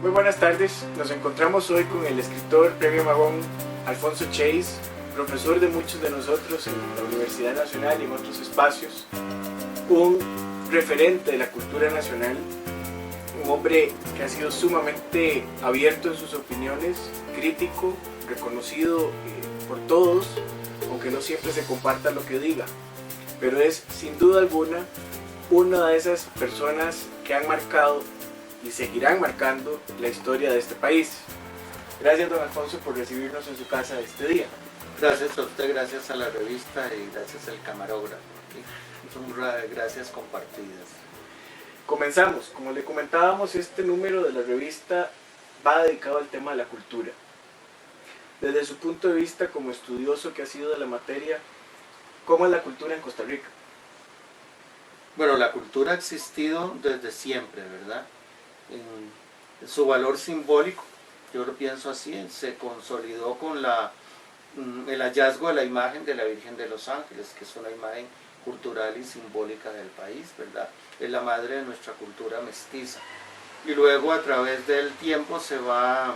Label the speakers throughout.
Speaker 1: Muy buenas tardes, nos encontramos hoy con el escritor Premio Magón Alfonso Chase, profesor de muchos de nosotros en la Universidad Nacional y en otros espacios, un referente de la cultura nacional, un hombre que ha sido sumamente abierto en sus opiniones, crítico, reconocido por todos, aunque no siempre se comparta lo que diga, pero es sin duda alguna una de esas personas que han marcado y seguirán marcando la historia de este país. Gracias, don Alfonso, por recibirnos en su casa este día.
Speaker 2: Gracias a usted, gracias a la revista y gracias al camarógrafo. Son gracias compartidas.
Speaker 1: Comenzamos. Como le comentábamos, este número de la revista va dedicado al tema de la cultura. Desde su punto de vista como estudioso que ha sido de la materia, ¿cómo es la cultura en Costa Rica?
Speaker 2: Bueno, la cultura ha existido desde siempre, ¿verdad? En su valor simbólico, yo lo pienso así, se consolidó con el hallazgo de la imagen de la Virgen de los Ángeles, que es una imagen cultural y simbólica del país, ¿verdad? Es la madre de nuestra cultura mestiza. Y luego a través del tiempo se va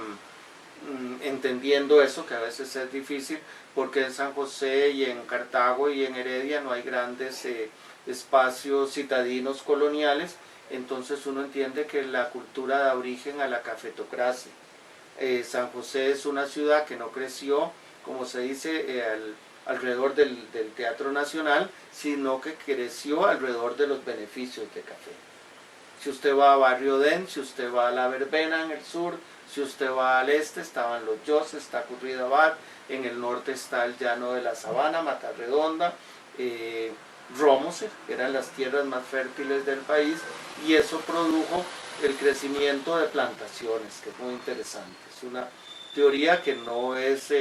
Speaker 2: entendiendo eso, que a veces es difícil, porque en San José y en Cartago y en Heredia no hay grandes espacios citadinos coloniales. Entonces uno entiende que la cultura da origen a la cafetocracia. San José es una ciudad que no creció, como se dice, alrededor del Teatro Nacional, sino que creció alrededor de los beneficios de café. Si usted va a Barrio Den, si usted va a La Verbena en el sur, si usted va al este, estaban los Yos, está Curridabat, en el norte está el Llano de la Sabana, Matarredonda, Romoser, que eran las tierras más fértiles del país, y eso produjo el crecimiento de plantaciones, que es muy interesante. Es una teoría que no es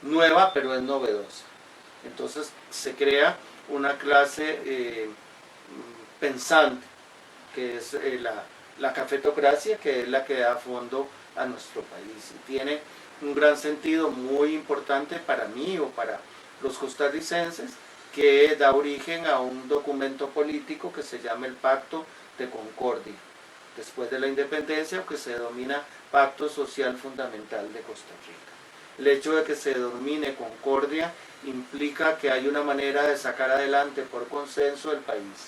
Speaker 2: nueva, pero es novedosa. Entonces se crea una clase pensante, que es la cafetocracia, que es la que da fondo a nuestro país. Y tiene un gran sentido muy importante para mí o para los costarricenses, que da origen a un documento político que se llama el Pacto de Concordia, después de la independencia, que se denomina Pacto Social Fundamental de Costa Rica. El hecho de que se denomine Concordia implica que hay una manera de sacar adelante por consenso el país.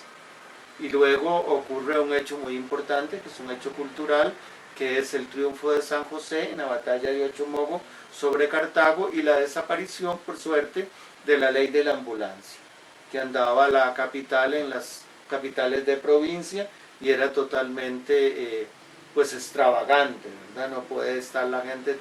Speaker 2: Y luego ocurre un hecho muy importante, que es un hecho cultural, que es el triunfo de San José en la batalla de Ochomogo sobre Cartago y la desaparición, por suerte, de la ley de la ambulancia, que andaba la capital en las capitales de provincia y era totalmente pues extravagante, ¿verdad? No puede estar la gente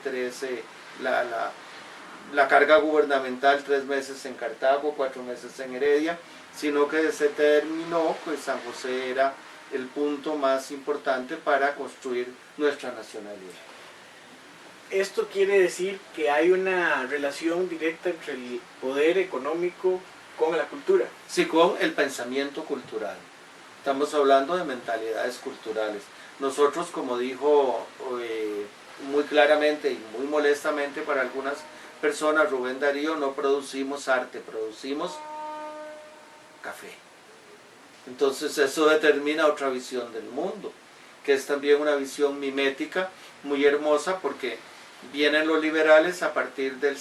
Speaker 2: la carga gubernamental 3 meses en Cartago, 4 meses en Heredia, sino que se terminó, pues San José era el punto más importante para construir nuestra nacionalidad.
Speaker 1: Esto quiere decir que hay una relación directa entre el poder económico con la cultura.
Speaker 2: Sí, con el pensamiento cultural. Estamos hablando de mentalidades culturales. Nosotros, como dijo muy claramente y muy molestamente para algunas personas Rubén Darío, no producimos arte, producimos café. Entonces eso determina otra visión del mundo, que es también una visión mimética muy hermosa, porque vienen los liberales a partir del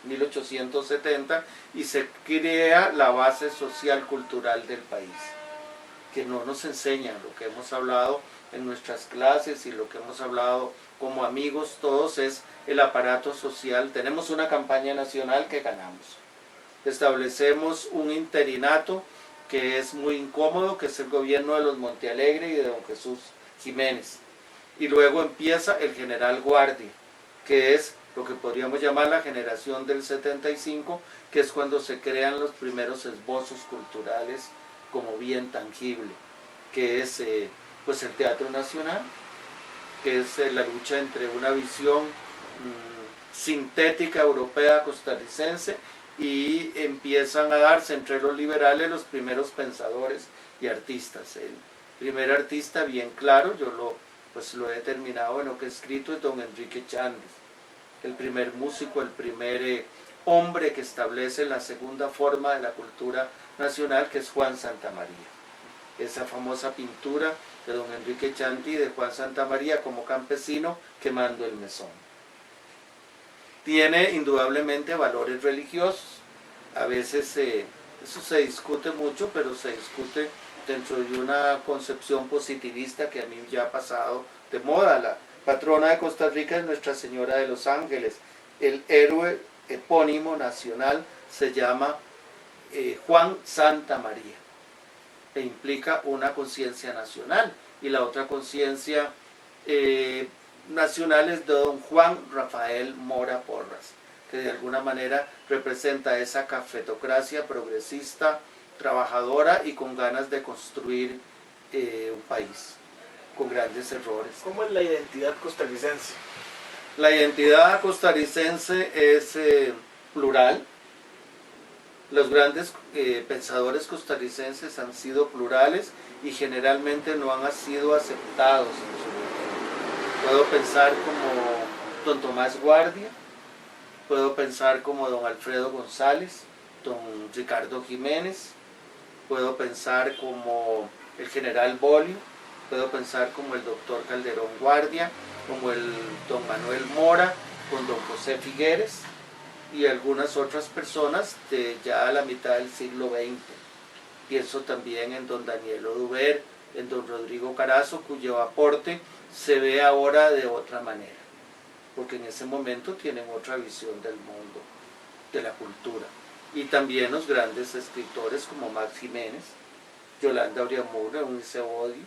Speaker 2: 1870, y se crea la base social cultural del país, que no nos enseñan lo que hemos hablado en nuestras clases y lo que hemos hablado como amigos todos, es el aparato social. Tenemos una campaña nacional que ganamos, establecemos un interinato que es muy incómodo, que es el gobierno de los Montealegre y de don Jesús Jiménez, y luego empieza el general Guardia, que es lo que podríamos llamar la generación del 75, que es cuando se crean los primeros esbozos culturales como bien tangible, que es pues el Teatro Nacional, que es la lucha entre una visión sintética europea costarricense, y empiezan a darse entre los liberales los primeros pensadores y artistas. El primer artista bien claro, yo lo he determinado en lo que he escrito, es don Enrique Chández, el primer músico, el primer hombre que establece la segunda forma de la cultura nacional, que es Juan Santamaría. esa famosa pintura de don Enrique Chanti y de Juan Santamaría como campesino quemando el mesón. Tiene indudablemente valores religiosos. A veces eso se discute mucho, pero se discute dentro de una concepción positivista que a mí ya ha pasado de moda. La patrona de Costa Rica es Nuestra Señora de los Ángeles. El héroe epónimo nacional se llama Juan Santamaría, e implica una conciencia nacional, y la otra conciencia nacional es de don Juan Rafael Mora Porras, que de alguna manera representa esa cafetocracia progresista, trabajadora y con ganas de construir un país, con grandes errores.
Speaker 1: ¿Cómo es la identidad costarricense?
Speaker 2: La identidad costarricense es plural. Los grandes pensadores costarricenses han sido plurales y generalmente no han sido aceptados en su momento. Puedo pensar como don Tomás Guardia, puedo pensar como don Alfredo González, don Ricardo Jiménez, puedo pensar como el general Bolio, puedo pensar como el doctor Calderón Guardia, como el don Manuel Mora, con don José Figueres y algunas otras personas de ya la mitad del siglo XX. Pienso también en don Daniel Oduber, en don Rodrigo Carazo, cuyo aporte se ve ahora de otra manera, porque en ese momento tienen otra visión del mundo, de la cultura. Y también los grandes escritores como Max Jiménez, Yolanda Oriamura, Unice Bodio.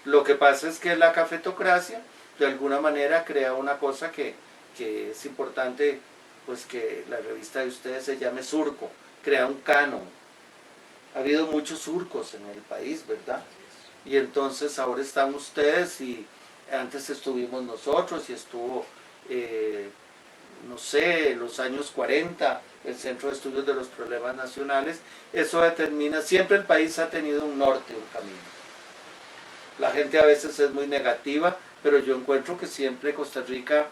Speaker 2: Lo que pasa es que la cafetocracia de alguna manera crea una cosa que es importante, pues que la revista de ustedes se llame Surco, crea un canon. Ha habido muchos surcos en el país, ¿verdad? Y entonces ahora están ustedes y antes estuvimos nosotros y estuvo, no sé, los años 40, el Centro de Estudios de los Problemas Nacionales. Eso determina, siempre el país ha tenido un norte, un camino. La gente a veces es muy negativa, pero yo encuentro que siempre Costa Rica,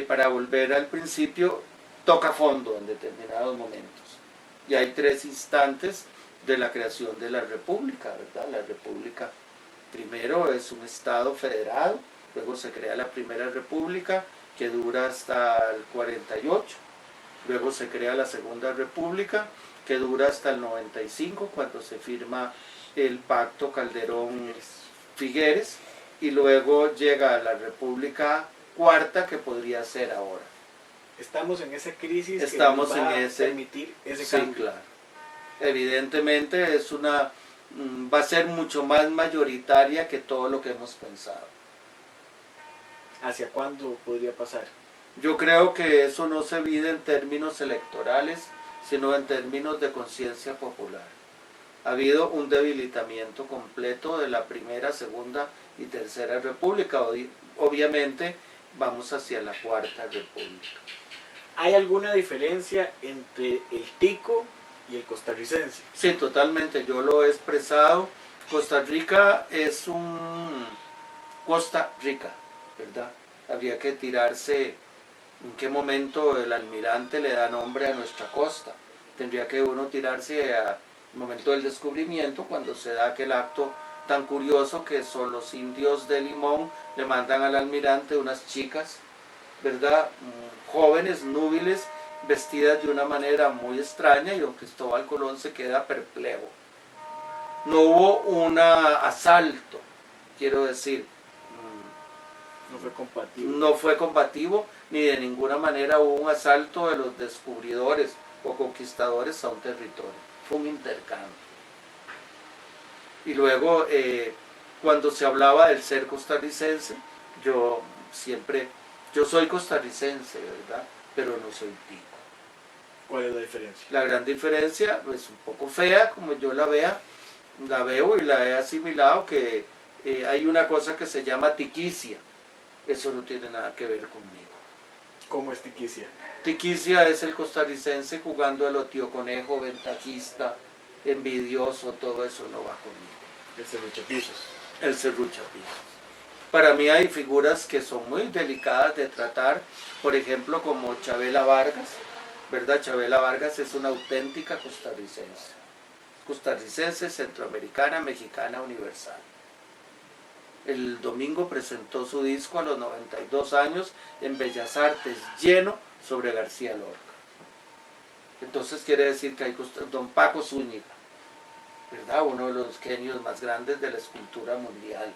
Speaker 2: para volver al principio, toca fondo en determinados momentos. Y hay 3 instantes de la creación de la República, ¿verdad? La República primero es un Estado federado, luego se crea la Primera República, que dura hasta el 48, luego se crea la Segunda República, que dura hasta el 95, cuando se firma el Pacto Calderón-Figueres, y luego llega la República Cuarta, que podría ser ahora.
Speaker 1: Estamos en esa crisis.
Speaker 2: Estamos
Speaker 1: que nos va
Speaker 2: en ese,
Speaker 1: a permitir ese
Speaker 2: sí,
Speaker 1: cambio.
Speaker 2: claro. Evidentemente va a ser mucho más mayoritaria que todo lo que hemos pensado.
Speaker 1: ¿Hacia cuándo podría pasar?
Speaker 2: Yo creo que eso no se mide en términos electorales, sino en términos de conciencia popular. Ha habido un debilitamiento completo de la Primera, Segunda y Tercera República. Obviamente vamos hacia la Cuarta República.
Speaker 1: ¿Hay alguna diferencia entre el tico y el costarricense?
Speaker 2: Sí, totalmente. Yo lo he expresado. Costa Rica es un Costa Rica, ¿verdad? Habría que tirarse en qué momento el almirante le da nombre a nuestra costa. Tendría que uno tirarse al momento del descubrimiento, cuando se da aquel acto tan curioso que son los indios de Limón, le mandan al almirante unas chicas, ¿verdad? Jóvenes, núbiles, vestidas de una manera muy extraña, y don Cristóbal Colón se queda perplejo. No hubo un asalto, quiero decir, no fue combativo, ni de ninguna manera hubo un asalto de los descubridores o conquistadores a un territorio, fue un intercambio. Y luego, cuando se hablaba del ser costarricense, yo soy costarricense, ¿verdad? Pero no soy tico.
Speaker 1: ¿Cuál es la diferencia?
Speaker 2: La gran diferencia, pues un poco fea, como yo la veo y la he asimilado, que hay una cosa que se llama tiquicia. Eso no tiene nada que ver conmigo.
Speaker 1: ¿Cómo es tiquicia?
Speaker 2: Tiquicia es el costarricense jugando a lo tío conejo, ventajista, envidioso, todo eso no va conmigo.
Speaker 1: El serruchapisos.
Speaker 2: El serruchapisos. Para mí hay figuras que son muy delicadas de tratar, por ejemplo como Chavela Vargas, ¿verdad? Chavela Vargas es una auténtica costarricense, costarricense, centroamericana, mexicana, universal. El domingo presentó su disco a los 92 años en Bellas Artes, lleno sobre García Lorca. Entonces quiere decir que hay don Paco Zúñiga, ¿verdad? Uno de los genios más grandes de la escultura mundial.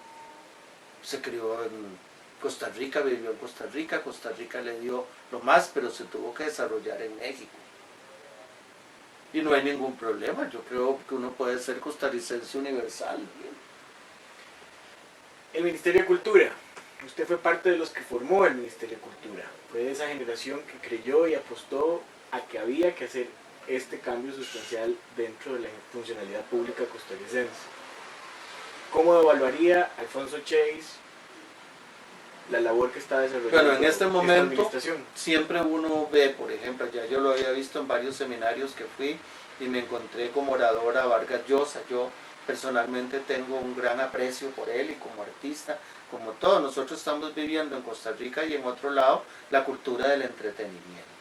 Speaker 2: Se crió en Costa Rica, vivió en Costa Rica le dio lo más, pero se tuvo que desarrollar en México. Y no hay ningún problema, yo creo que uno puede ser costarricense universal.
Speaker 1: El Ministerio de Cultura. Usted fue parte de los que formó el Ministerio de Cultura. Fue de esa generación que creyó y apostó a que había que hacer este cambio sustancial dentro de la funcionalidad pública costarricense. ¿Cómo evaluaría Alfonso Chase la labor que está desarrollando?
Speaker 2: Bueno, en este momento siempre uno ve, por ejemplo, ya yo lo había visto en varios seminarios que fui y me encontré como oradora a Vargas Llosa. Yo personalmente tengo un gran aprecio por él y como artista, como todos nosotros estamos viviendo en Costa Rica y en otro lado, la cultura del entretenimiento.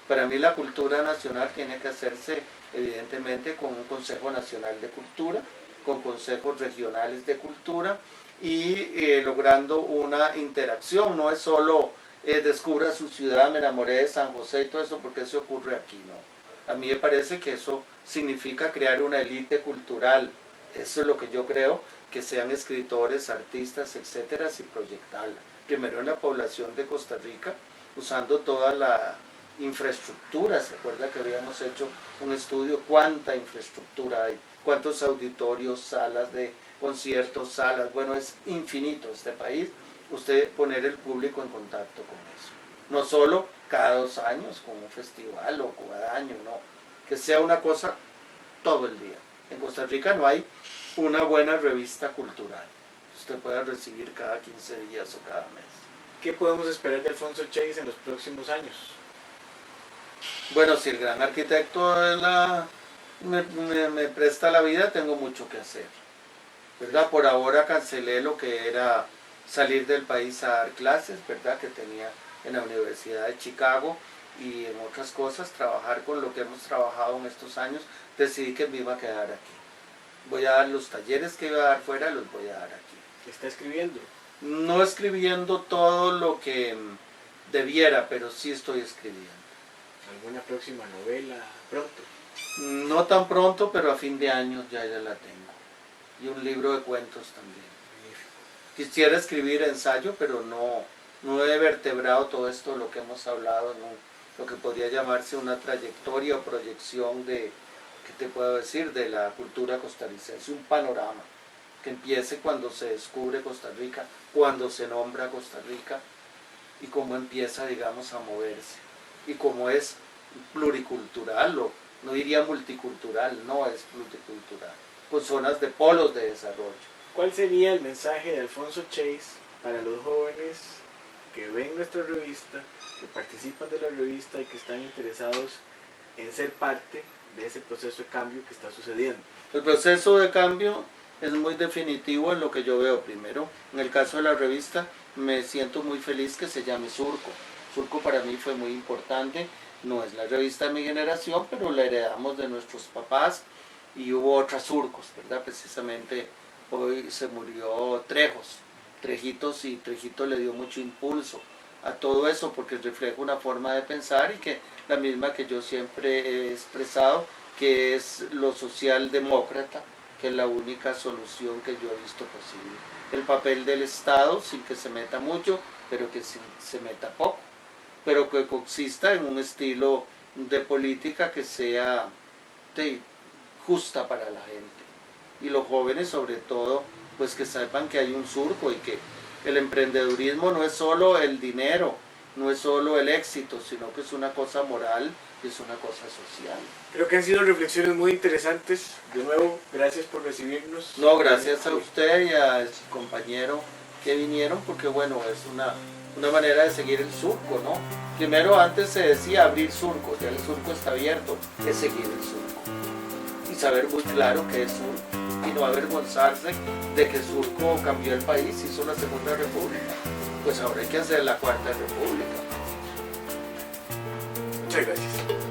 Speaker 2: Para mí la cultura nacional tiene que hacerse evidentemente con un Consejo Nacional de Cultura, con consejos regionales de cultura y logrando una interacción. No es solo descubra su ciudad, me enamoré de San José y todo eso, porque eso ocurre aquí, no. A mí me parece que eso significa crear una élite cultural. Eso es lo que yo creo, que sean escritores, artistas, etcétera, y proyectarla. Primero en la población de Costa Rica, usando toda la infraestructura. ¿Se acuerda que habíamos hecho un estudio? ¿Cuánta infraestructura hay? ¿Cuántos auditorios, salas de conciertos, salas? Bueno, es infinito este país. Usted poner el público en contacto con eso. No solo cada 2 años con un festival o cada año, no. Que sea una cosa todo el día. En Costa Rica no hay una buena revista cultural. Usted puede recibir cada 15 días o cada mes.
Speaker 1: ¿Qué podemos esperar de Alfonso Chase en los próximos años?
Speaker 2: Bueno, si el gran arquitecto me presta la vida, tengo mucho que hacer, ¿verdad? Por ahora cancelé lo que era salir del país a dar clases, ¿verdad? Que tenía en la Universidad de Chicago y en otras cosas, trabajar con lo que hemos trabajado en estos años. Decidí que me iba a quedar aquí. Voy a dar los talleres que iba a dar fuera, los voy a dar aquí.
Speaker 1: ¿Está escribiendo?
Speaker 2: No escribiendo todo lo que debiera, pero sí estoy escribiendo.
Speaker 1: ¿Alguna próxima novela pronto?
Speaker 2: No tan pronto, pero a fin de año ya la tengo. Y un libro de cuentos también. Quisiera escribir ensayo, pero no he vertebrado todo esto, lo que hemos hablado, lo que podría llamarse una trayectoria o proyección de, ¿qué te puedo decir?, de la cultura costarricense, un panorama que empiece cuando se descubre Costa Rica, cuando se nombra Costa Rica y cómo empieza, digamos, a moverse. Y cómo es pluricultural, o no diría multicultural, no es pluricultural, con zonas de polos de desarrollo.
Speaker 1: ¿Cuál sería el mensaje de Alfonso Chase para los jóvenes que ven nuestra revista, que participan de la revista y que están interesados en ser parte de ese proceso de cambio que está sucediendo?
Speaker 2: El proceso de cambio es muy definitivo en lo que yo veo. Primero, en el caso de la revista, me siento muy feliz que se llame Surco. Surco para mí fue muy importante, no es la revista de mi generación, pero la heredamos de nuestros papás y hubo otras Surcos, ¿verdad? Precisamente hoy se murió Trejitos, y Trejito le dio mucho impulso a todo eso porque refleja una forma de pensar y que la misma que yo siempre he expresado, que es lo socialdemócrata, que es la única solución que yo he visto posible. El papel del Estado, sin que se meta mucho, pero que se meta poco, pero que consista en un estilo de política que sea justa para la gente. Y los jóvenes sobre todo, pues que sepan que hay un surco y que el emprendedurismo no es solo el dinero, no es solo el éxito, sino que es una cosa moral y es una cosa social.
Speaker 1: Creo que han sido reflexiones muy interesantes. De nuevo, gracias por recibirnos.
Speaker 2: No, gracias a usted y a su compañero que vinieron, porque bueno, es una manera de seguir el surco, ¿no? Primero antes se decía abrir surcos, ya el surco está abierto, es seguir el surco. Y saber muy claro qué es surco, y no avergonzarse de que Surco cambió el país, hizo la Segunda República. Pues ahora hay que hacer la Cuarta República.
Speaker 1: Muchas gracias.